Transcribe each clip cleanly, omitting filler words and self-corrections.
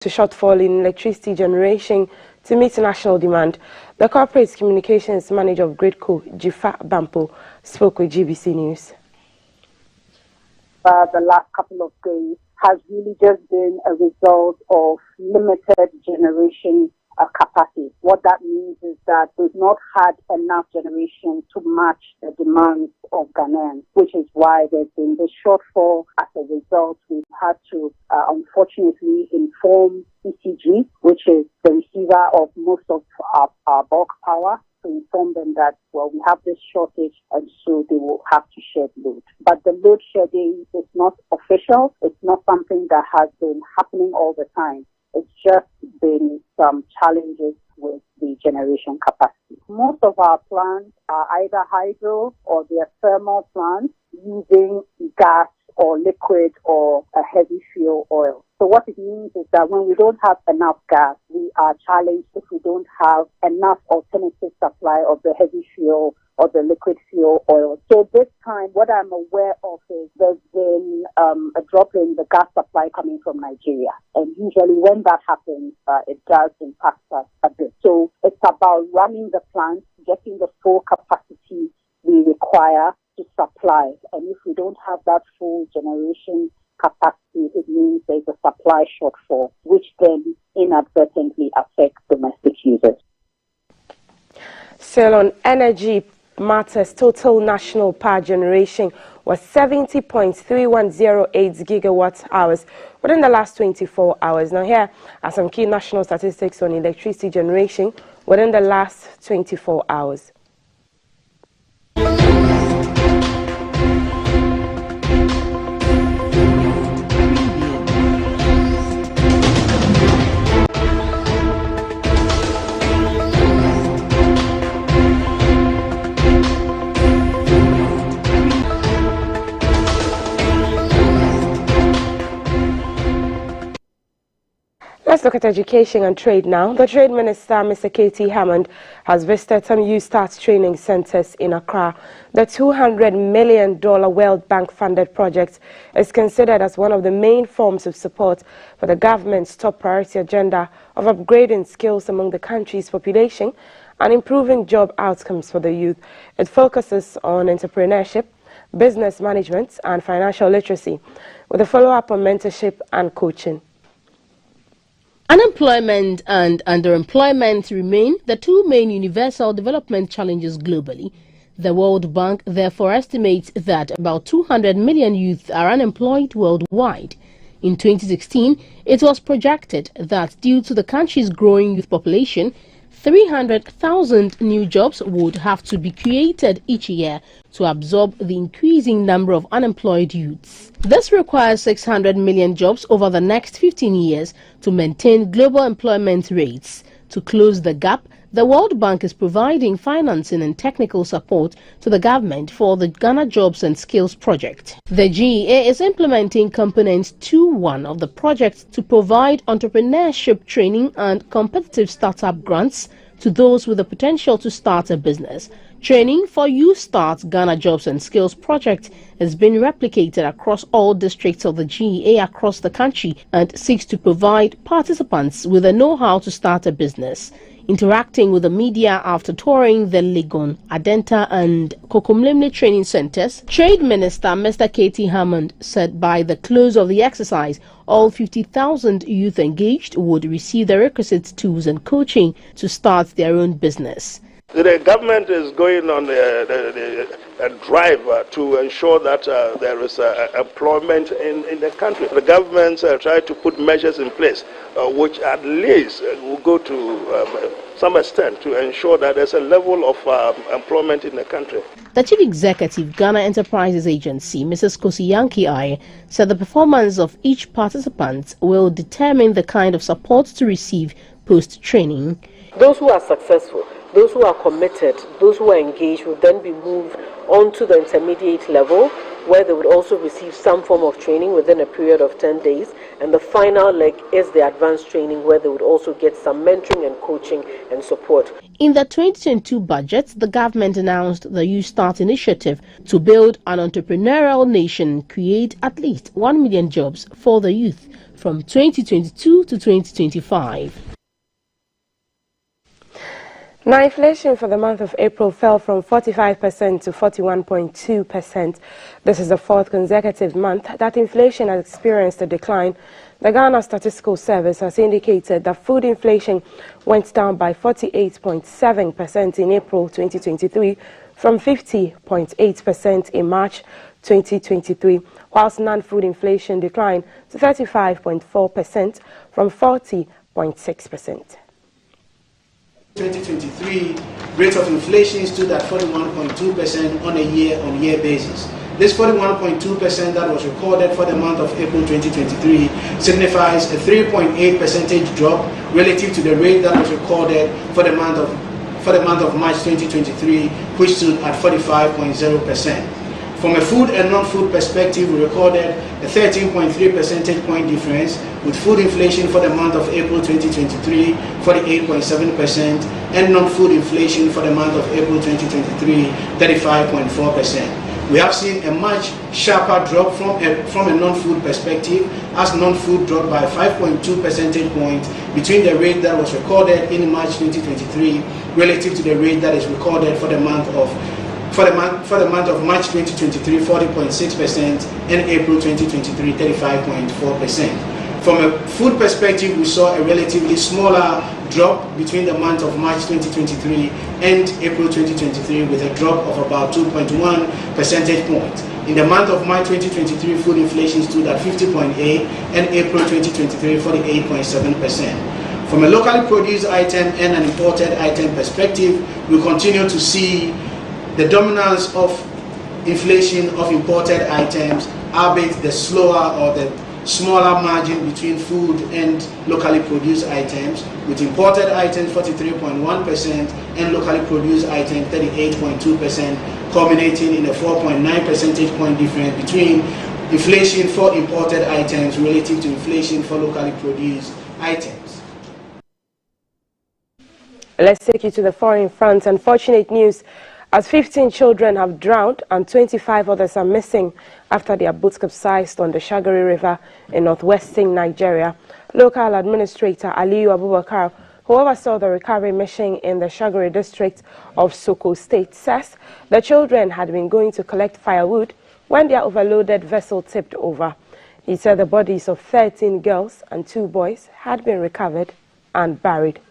to shortfall in electricity generation to meet national demand. The corporate communications manager of Gridco, Jifa Bampo, spoke with GBC News. The last couple of days has really just been a result of limited generation capacity. What that means is that we've not had enough generation to match the demands of Ghanaians, which is why there's been this shortfall. As a result, we've had to unfortunately inform ECG, which is the receiver of most of our bulk power, to inform them that, well, we have this shortage and so they will have to shed load. But the load shedding is not official. It's not something that has been happening all the time. It's just been some challenges with the generation capacity. Most of our plants are either hydro or they're thermal plants using gas or liquid or a heavy fuel oil. So what it means is that when we don't have enough gas, we are challenged if we don't have enough alternative supply of the heavy fuel or the liquid fuel oil. So this time, what I'm aware of is there's been a drop in the gas supply coming from Nigeria. And usually when that happens, it does impact us a bit. So it's about running the plant, getting the full capacity we require to supply. And if we don't have that full generation capacity, it means there's a supply shortfall, which then inadvertently affects domestic users. Still on energy matters, total national power generation was 70.3108 gigawatt hours within the last 24 hours. Now here are some key national statistics on electricity generation within the last 24 hours. Let's look at education and trade now. The Trade Minister, Mr. K.T. Hammond, has visited some YouStart training centers in Accra. The $200 million World Bank-funded project is considered as one of the main forms of support for the government's top priority agenda of upgrading skills among the country's population and improving job outcomes for the youth. It focuses on entrepreneurship, business management, and financial literacy, with a follow-up on mentorship and coaching. Unemployment and underemployment remain the two main universal development challenges globally. The World Bank therefore estimates that about 200 million youth are unemployed worldwide. In 2016, it was projected that due to the country's growing youth population, 300,000 new jobs would have to be created each year to absorb the increasing number of unemployed youths. This requires 600 million jobs over the next 15 years to maintain global employment rates. To close the gap, the World Bank is providing financing and technical support to the government for the Ghana Jobs and Skills Project. The GEA is implementing Component 2.1 of the project to provide entrepreneurship training and competitive startup grants to those with the potential to start a business. Training for YouStart Ghana Jobs and Skills Project has been replicated across all districts of the GEA across the country and seeks to provide participants with the know-how to start a business. Interacting with the media after touring the Legon, Adenta and Kokomlemle training centers, Trade Minister Mr. K.T. Hammond said by the close of the exercise, all 50,000 youth engaged would receive the requisite tools and coaching to start their own business. The government is going on a drive to ensure that there is employment in the country. The government try to put measures in place which at least will go to some extent to ensure that there's a level of employment in the country. The Chief Executive, Ghana Enterprises Agency, Mrs. Kosi Yankee, said the performance of each participant will determine the kind of support to receive post-training. Those who are successful, those who are committed, those who are engaged will then be moved on to the intermediate level, where they would also receive some form of training within a period of 10 days. And the final leg is the advanced training, where they would also get some mentoring and coaching and support. In the 2022 budget, the government announced the YouStart initiative to build an entrepreneurial nation and create at least 1 million jobs for the youth from 2022 to 2025. Now, inflation for the month of April fell from 45% to 41.2%. This is the fourth consecutive month that inflation has experienced a decline. The Ghana Statistical Service has indicated that food inflation went down by 48.7% in April 2023 from 50.8% in March 2023, whilst non-food inflation declined to 35.4% from 40.6%. 2023 rate of inflation stood at 41.2% on a year-on-year basis. This 41.2% that was recorded for the month of April 2023 signifies a 3.8 percentage drop relative to the rate that was recorded for the month of March 2023, which stood at 45.0%. From a food and non-food perspective, we recorded a 13.3 percentage point difference, with food inflation for the month of April 2023 48.7% and non-food inflation for the month of April 2023 35.4%. We have seen a much sharper drop from a non-food perspective, as non-food dropped by 5.2 percentage points between the rate that was recorded in March 2023 relative to the rate that is recorded for the month of March 2023, 40.6%, and April 2023, 35.4%. From a food perspective, we saw a relatively smaller drop between the month of March 2023 and April 2023, with a drop of about 2.1 percentage points. In the month of March 2023, food inflation stood at 50.8%, and April 2023, 48.7%. From a locally produced item and an imported item perspective, we continue to see the dominance of inflation of imported items, albeit the slower or the smaller margin between food and locally produced items, with imported items 43.1% and locally produced items 38.2%, culminating in a 4.9 percentage point difference between inflation for imported items relative to inflation for locally produced items. Let's take you to the foreign front. Unfortunate news, as 15 children have drowned and 25 others are missing after their boats capsized on the Shagari River in northwestern Nigeria. Local Administrator Aliyu Abubakar, who oversaw the recovery mission in the Shagari district of Soko State, says the children had been going to collect firewood when their overloaded vessel tipped over. He said the bodies of 13 girls and 2 boys had been recovered and buried.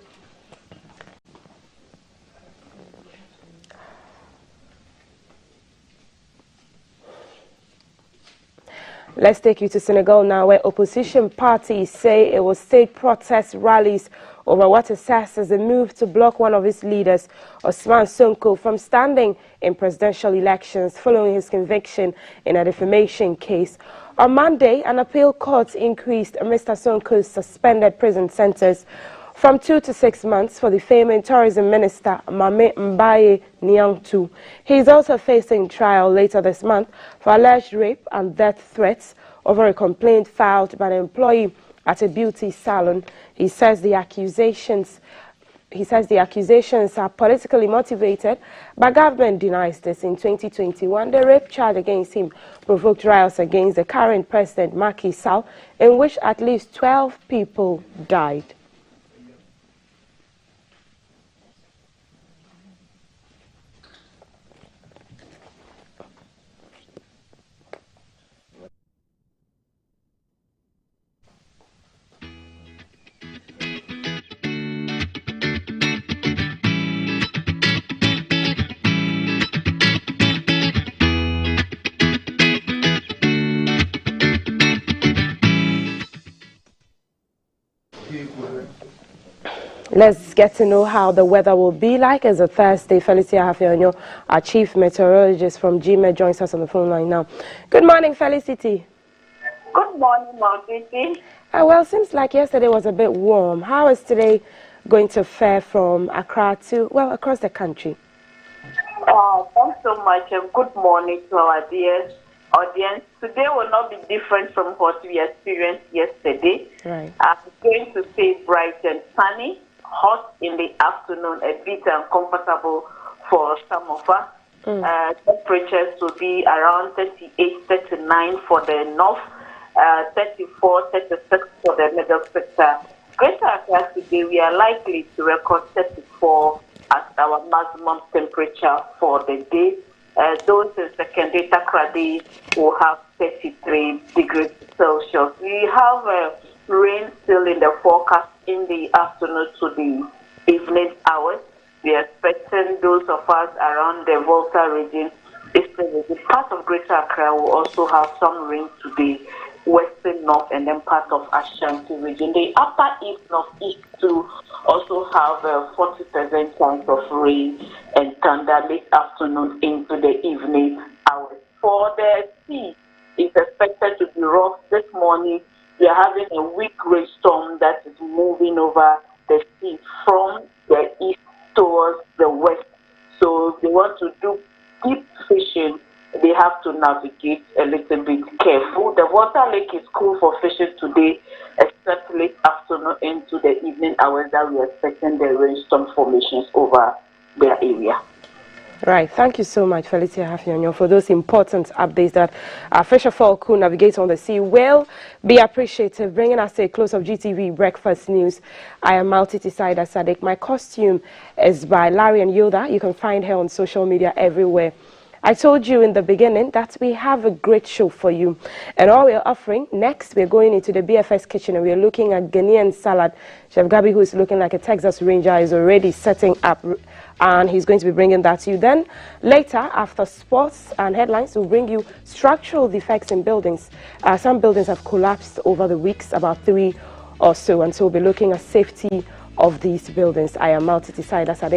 Let's take you to Senegal now, where opposition parties say it will stage protest rallies over what it says as a move to block one of its leaders, Ousmane Sonko, from standing in presidential elections following his conviction in a defamation case. On Monday, an appeal court increased Mr. Sonko's suspended prison sentence from 2 to 6 months for the famous tourism minister Mame Mbaye Niantou. He is also facing trial later this month for alleged rape and death threats over a complaint filed by an employee at a beauty salon. He says the accusations are politically motivated, but government denies this. In 2021, the rape charge against him provoked riots against the current president, Macky Sall, in which at least 12 people died. Let's get to know how the weather will be like as a Thursday. Felicia Hafionyo, our chief meteorologist from GMET, joins us on the phone line now. Good morning, Felicity. Good morning, Margaret. Well, seems like yesterday was a bit warm. How is today going to fare from Accra to, well, across the country? Thanks so much, and good morning to our dear audience. Today will not be different from what we experienced yesterday. Right. It's going to stay bright and sunny, hot in the afternoon, a bit uncomfortable for some of us. Temperatures will be around 38, 39 for the north, 34, 36 for the middle sector. Greater Accra today, we are likely to record 34 as our maximum temperature for the day. Those in secondary Takoradi will have 33 degrees Celsius. We have rain still in the forecast in the afternoon to the evening hours. We are expecting those of us around the Volta region, eastern region, part of Greater Accra will also have some rain today, western north, and then part of Ashanti region. The upper east, northeast too also have a 40% chance of rain and thunder late afternoon into the evening hours. For the sea, it's expected to be rough this morning. We are having a weak rainstorm that is moving over the sea from the east towards the west. So if they want to do deep fishing, they have to navigate a little bit careful. The water lake is cool for fishing today, except late afternoon into the evening hours that we are expecting the rainstorm formations over their area. Right. Thank you so much, Felicia Hafionyo, for those important updates that our fisher folk who navigate on the sea will be appreciative. Bringing us to a close of GTV Breakfast News. I am Maltiti Saida Sadiq. My costume is by Larian Yoda. You can find her on social media everywhere. I told you in the beginning that we have a great show for you. And all we're offering, next we're going into the BFS kitchen and we're looking at Ghanaian salad. Chef Gabi, who is looking like a Texas Ranger, is already setting up and he's going to be bringing that to you. Then later, after sports and headlines, we'll bring you structural defects in buildings. Some buildings have collapsed over the weeks, about 3 or so, and so we'll be looking at safety of these buildings. I am Maltiti Saida Sadiq.